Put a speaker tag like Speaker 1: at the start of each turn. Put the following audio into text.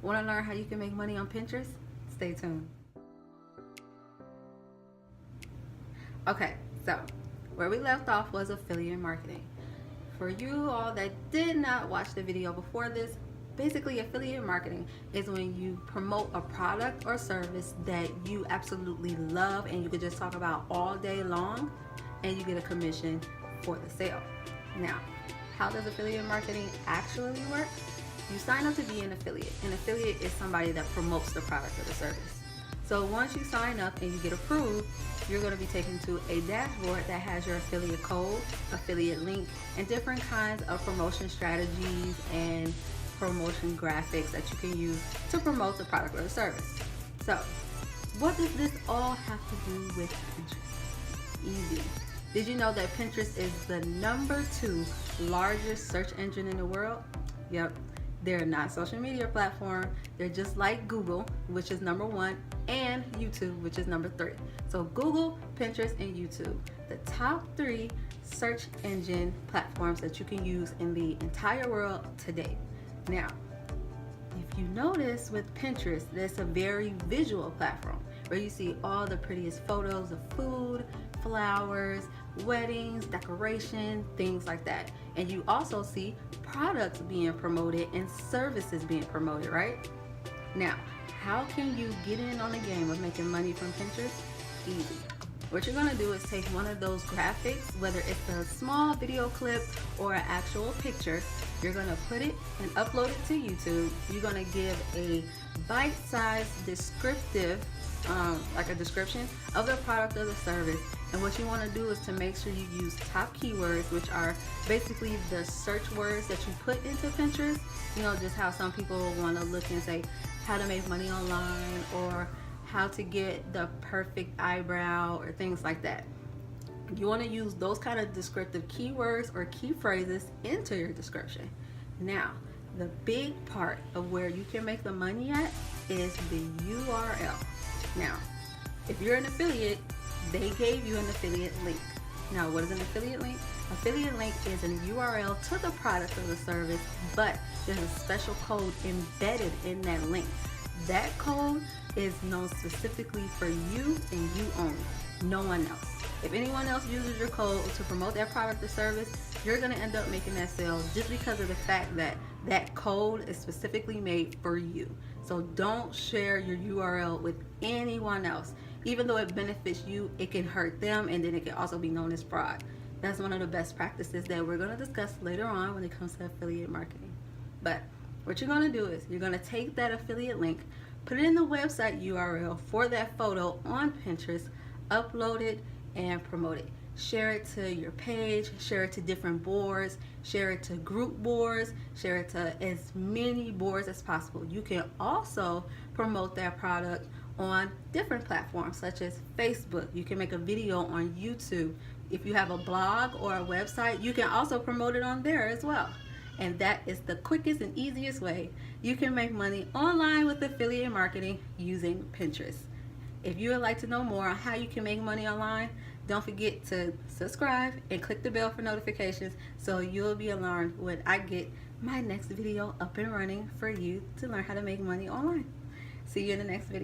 Speaker 1: Want to learn how you can make money on Pinterest? Stay tuned. Okay, so where we left off was affiliate marketing. For you all that did not watch the video before this, basically affiliate marketing is when you promote a product or service that you absolutely love and you could just talk about all day long, and you get a commission for the sale. Now, how does affiliate marketing actually work? You sign up to be an affiliate. An affiliate is somebody that promotes the product or the service. So once you sign up and you get approved, you're going to be taken to a dashboard that has your affiliate code, affiliate link, and different kinds of promotion strategies and promotion graphics that you can use to promote the product or the service. So what does this all have to do with Pinterest? Easy. Did you know that Pinterest is the #2 largest search engine in the world? Yep. They're not a social media platform. They're just like Google, which is #1, and YouTube, which is #3. So Google, Pinterest, and YouTube, the top 3 search engine platforms that you can use in the entire world today. Now, if you notice with Pinterest, it's a very visual platform where you see all the prettiest photos of food, flowers, weddings, decoration, things like that. And you also see products being promoted and services being promoted, right? Now, how can you get in on the game of making money from Pinterest? Easy. What you're gonna do is take one of those graphics, whether it's a small video clip or an actual picture, you're gonna put it and upload it to YouTube. You're gonna give a bite-sized descriptive, like a description of the product or the service. And what you want to do is to make sure you use top keywords, which are basically the search words that you put into Pinterest. You know, just how some people want to look and say how to make money online or how to get the perfect eyebrow or things like that. You want to use those kind of descriptive keywords or key phrases into your description. Now, the big part of where you can make the money at is the URL. Now, if you're an affiliate, they gave you an affiliate link. Now, what is an affiliate link? Affiliate link is an URL to the product or the service, but there's a special code embedded in that link. That code is known specifically for you and you only, no one else. If anyone else uses your code to promote that product or service, you're going to end up making that sale just because of the fact that that code is specifically made for you. So don't share your URL with anyone else. Even though it benefits you, it can hurt them, and then it can also be known as fraud. That's one of the best practices that we're going to discuss later on when it comes to affiliate marketing. But what you're going to do is you're going to take that affiliate link, put it in the website URL for that photo on Pinterest, upload it, and promote it. Share it to your page, share it to different boards, share it to group boards, share it to as many boards as possible. You can also promote that product on different platforms such as Facebook. You can make a video on YouTube. If you have a blog or a website, you can also promote it on there as well. And that is the quickest and easiest way you can make money online with affiliate marketing using Pinterest. If you would like to know more on how you can make money online, don't forget to subscribe and click the bell for notifications so you'll be alarmed when I get my next video up and running for you to learn how to make money online. See you in the next video.